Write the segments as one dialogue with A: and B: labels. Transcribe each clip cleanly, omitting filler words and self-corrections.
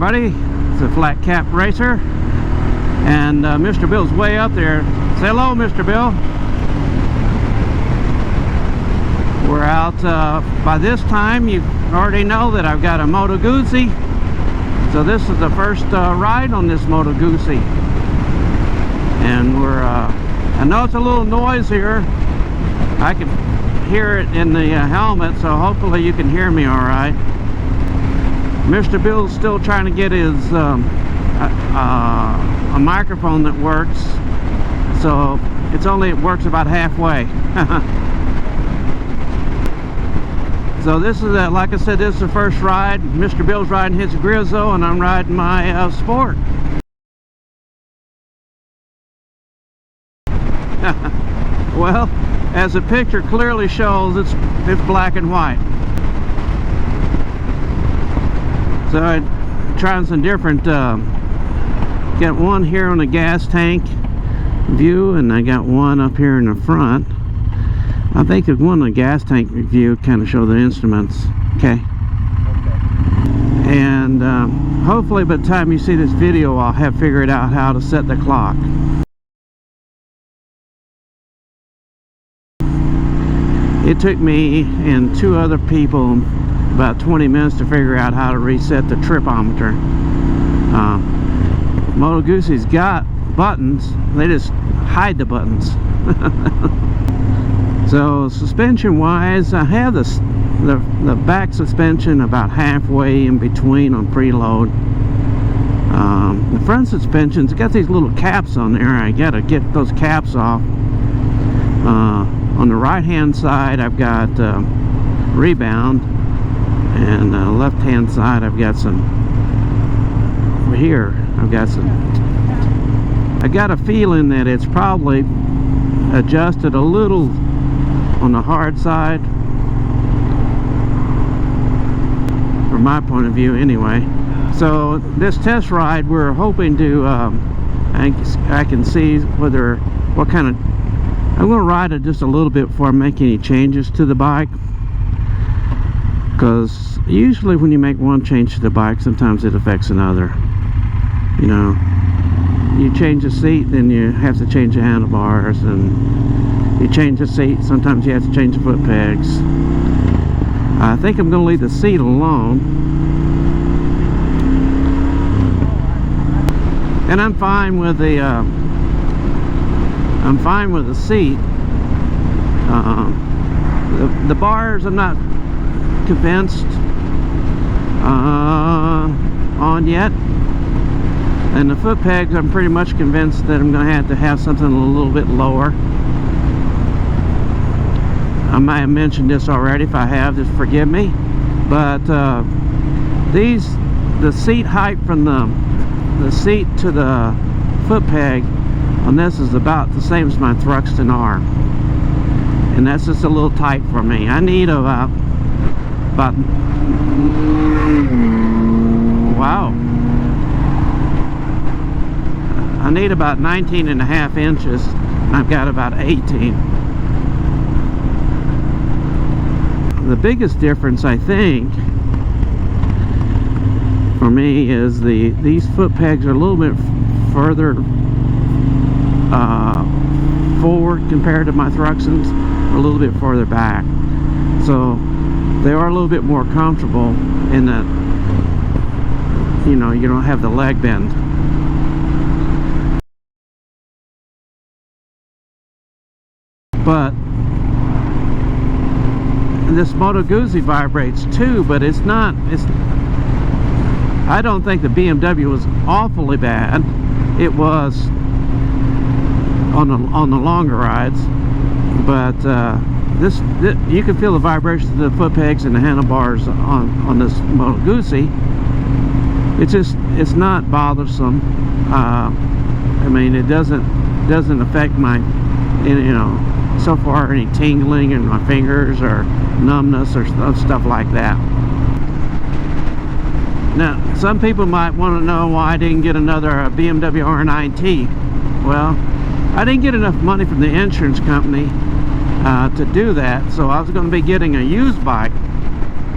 A: everybody. It's a flat cap racer, and Mr. Bill's way up there. Say hello, Mr. Bill. We're out. By this time, you already know that I've got a Moto Guzzi. So this is the first ride on this Moto Guzzi, and we're. I know it's a little noisier. I can hear it in the helmet, so hopefully you can hear me all right. Mr. Bill's still trying to get his a microphone that works, so it works about halfway. So this is like I said, this is the first ride. Mr. Bill's riding his Grizzo, and I'm riding my Sport. Well, as the picture clearly shows, it's black and white. So I'm trying some different, got one here on the gas tank view, and I got one up here in the front. I think the one on the gas tank view kind of show the instruments. Okay. And hopefully by the time you see this video, I'll have figured out how to set the clock. It took me and two other people about 20 minutes to figure out how to reset the tripometer. Moto Guzzi's got buttons, they just hide the buttons. So suspension wise, I have the back suspension about halfway in between on preload. The front suspension's got these little caps on there. I gotta get those caps off. On the right hand side I've got rebound, and the left hand side I've got some, over here I've got some, I got a feeling that it's probably adjusted a little on the hard side, from my point of view anyway. So this test ride, we're hoping to I can see what kind of, I'm going to ride it just a little bit before I make any changes to the bike, because usually when you make one change to the bike, sometimes it affects another. You know, you change the seat, then you have to change the handlebars, and you change the seat, sometimes you have to change the foot pegs. I think I'm going to leave the seat alone, and I'm fine with the seat. The bars I'm not convinced on yet, and the foot pegs I'm pretty much convinced that I'm going to have something a little bit lower. I might have mentioned this already. If I have, just forgive me, but the seat height from the seat to the foot peg on this is about the same as my Thruxton R, and that's just a little tight for me. I need about wow, I need about 19.5 inches, and I've got about 18. The biggest difference, I think, for me is these foot pegs are a little bit further forward compared to my Thruxtons, a little bit further back, so they are a little bit more comfortable in that, you know, you don't have the leg bend. But this Moto Guzzi vibrates too, but I don't think the BMW was awfully bad. It was on the longer rides, but this you can feel the vibrations of the foot pegs and the handlebars on this Moto Guzzi. It's not bothersome. I mean, it doesn't affect my, you know, so far any tingling in my fingers or numbness or stuff like that. Now, some people might want to know why I didn't get another BMW R9T. Well, I didn't get enough money from the insurance company to do that, so I was going to be getting a used bike,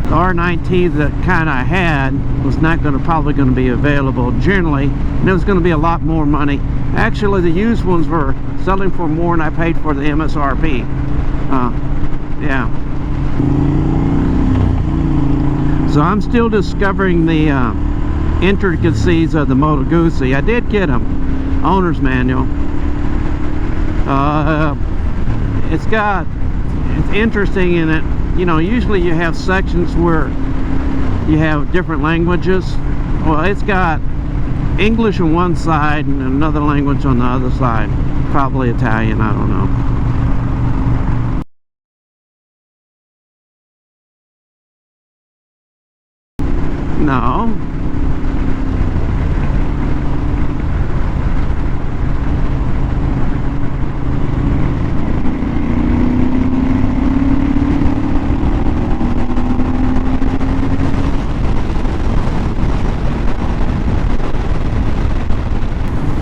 A: The R9T, that kind I had, was not probably going to be available generally, and it was going to be a lot more money. Actually, the used ones were selling for more than I paid for the MSRP. Yeah. So I'm still discovering the intricacies of the Moto Guzzi. I did get them owner's manual. It's interesting in it. You know, usually you have sections where you have different languages. Well, it's got English on one side and another language on the other side. Probably Italian, I don't know. No.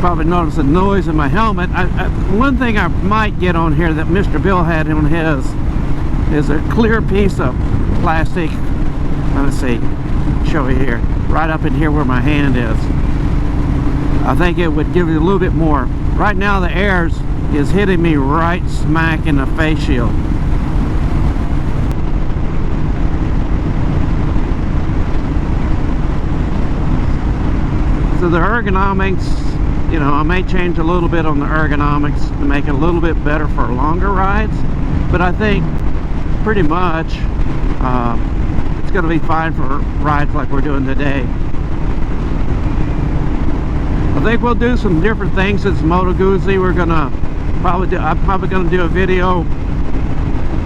A: Probably notice the noise in my helmet. One thing I might get on here that Mr. Bill had on his is a clear piece of plastic. Let's see, show you here, right up in here where my hand is. I think it would give you a little bit more. Right now the air is hitting me right smack in the face shield. So the ergonomics, you know, I may change a little bit on the ergonomics to make it a little bit better for longer rides, but I think pretty much it's going to be fine for rides like we're doing today. I think we'll do some different things. It's Moto Guzzi. We're gonna I'm probably going to do a video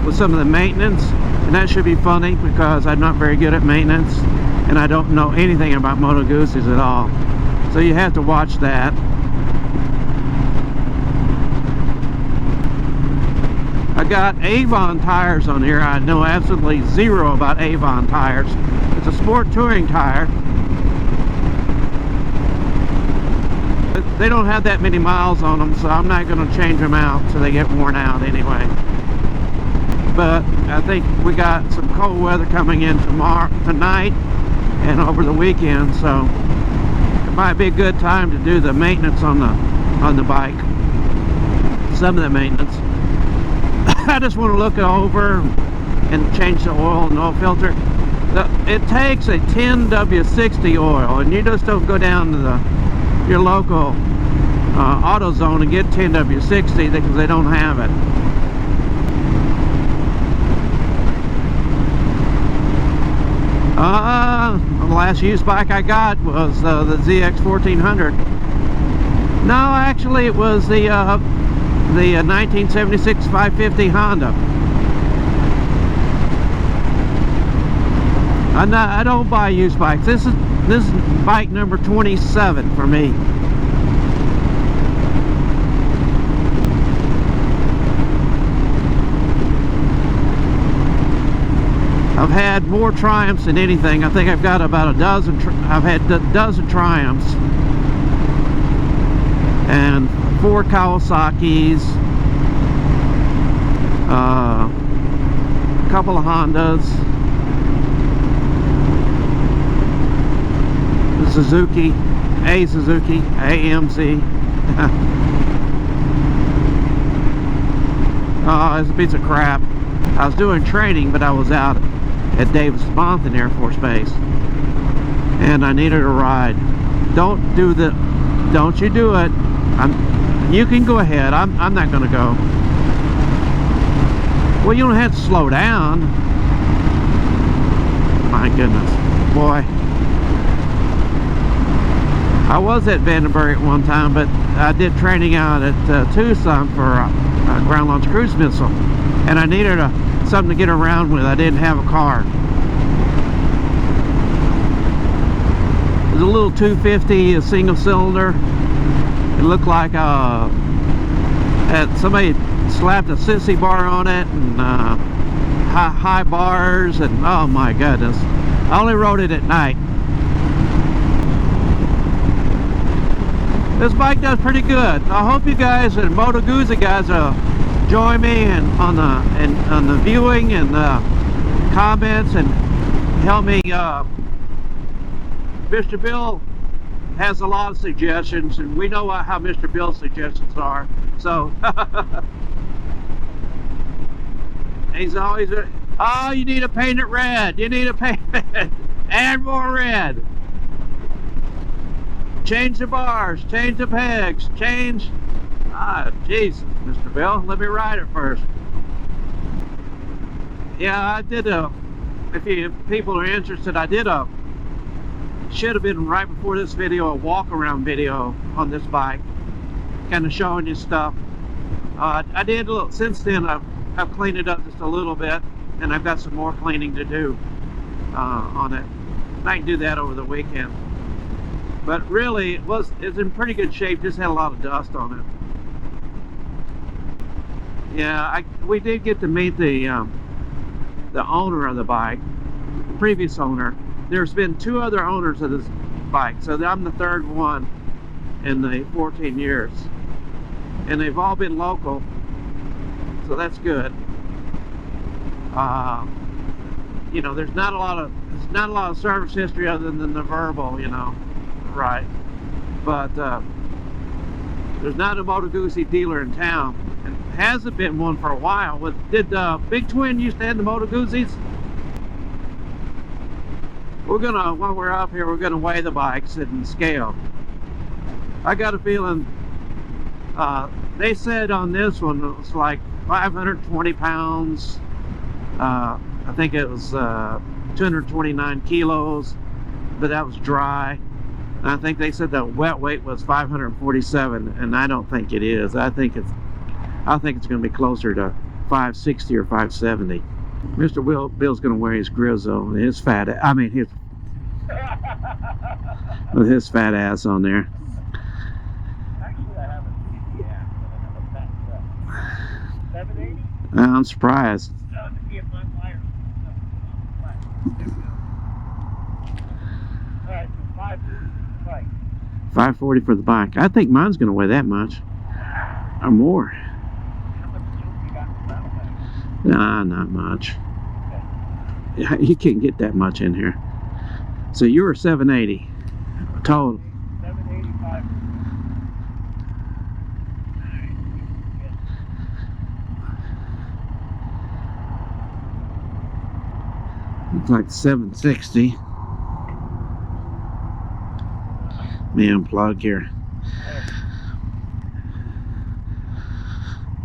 A: with some of the maintenance, and that should be funny because I'm not very good at maintenance and I don't know anything about Moto Guzzis at all. So you have to watch that. I got Avon tires on here. I know absolutely zero about Avon tires. It's a sport touring tire. They don't have that many miles on them, so I'm not going to change them out so they get worn out anyway. But I think we got some cold weather coming in tonight and over the weekend, so it might be a good time to do the maintenance on the bike. Some of the maintenance. I just want to look it over and change the oil and oil filter. It takes a 10W60 oil, and you just don't go down to your local AutoZone and get 10W60 because they don't have it. The last used bike I got was the ZX 1400. No, actually it was the 1976 550 Honda. I don't buy used bikes. This is bike number 27 for me. I've had more Triumphs than anything. I think I've got about a dozen. I've had a dozen Triumphs and 4 Kawasaki's, a couple of Hondas, the Suzuki, AMC. Oh, it's a piece of crap. I was doing training, but I was out at Davis-Monthan Air Force Base, and I needed a ride. Don't you do it. You can go ahead. I'm not going to go. Well, you don't have to slow down. My goodness, boy. I was at Vandenberg at one time, but I did training out at Tucson for a ground launch cruise missile, and I needed something to get around with. I didn't have a car. It was a little 250, a single cylinder. It looked like somebody slapped a sissy bar on it, and high bars, and oh my goodness. I only rode it at night. This bike does pretty good. I hope you guys and Moto Guzzi guys join me and on the viewing and comments, and help me. Mr. Bill has a lot of suggestions, and we know how Mr. Bill's suggestions are. So he's always, oh, you need to paint it red. You need to paint it. Add more red. Change the bars. Change the pegs. Change. Ah, Jesus, Mr. Bill. Let me write it first. Yeah, I did a. If you people are interested, I did a. Should have been right before this video, a walk around video on this bike, kind of showing you stuff. I did a little, since then I've cleaned it up just a little bit, and I've got some more cleaning to do on it. I can do that over the weekend. But really, it's in pretty good shape. Just had a lot of dust on it. Yeah, we did get to meet the owner of the bike, previous owner. There's been 2 other owners of this bike, so I'm the 3rd one in the 14 years, and they've all been local, so that's good. You know, there's not a lot of service history other than the verbal, you know, right? But there's not a Moto Guzzi dealer in town, and hasn't been one for a while. Did Big Twin used to have the Moto Guzzis? We're gonna, while we're up here, we're gonna weigh the bikes and scale. I got a feeling, they said on this one it was like 520 pounds. I think it was 229 kilos, but that was dry. And I think they said the wet weight was 547, and I don't think it is. I think it's gonna be closer to 560 or 570. Mr. Bill's gonna wear his Grizzo and his fat, with his fat ass on there.
B: Actually, I have a CDX, but I have a fat truck. 780?
A: I'm surprised.
B: To see if my wires flat. Alright, so 540 for the bike.
A: 540 for the bike. I think mine's gonna weigh that much. Or more.
B: How much juice you got in the saddlebag?
A: Nah, not much.
B: Okay.
A: You can't get that much in here. So you were 780 total.
B: 785.
A: Looks like 760. Let me unplug here.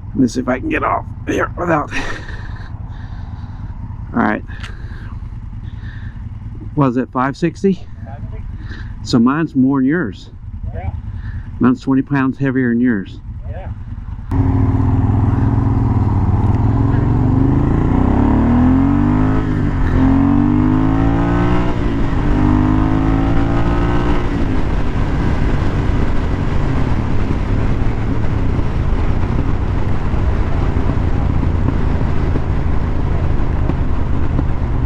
A: Let me see if I can get off here without. Alright. Was it 560?
B: 560.
A: So mine's more than yours.
B: Yeah.
A: Mine's 20 pounds heavier than yours.
B: Yeah.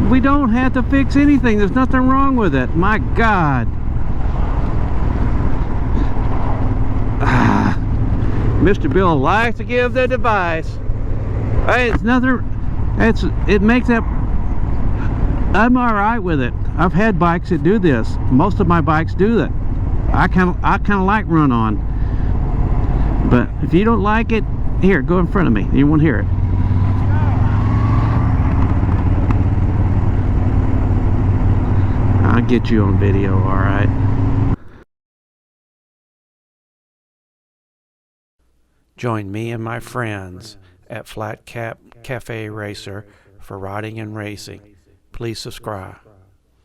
A: We don't have to fix anything. There's nothing wrong with it. My God. Mr. Bill likes to give the advice. Hey, it's nothing. It makes that. I'm all right with it. I've had bikes that do this. Most of my bikes do that. I kind of like run on. But if you don't like it, here, go in front of me. You won't hear it. I'll get you on video, all right. Join me and my friends at Flat Cap Cafe Racer for riding and racing. Please subscribe.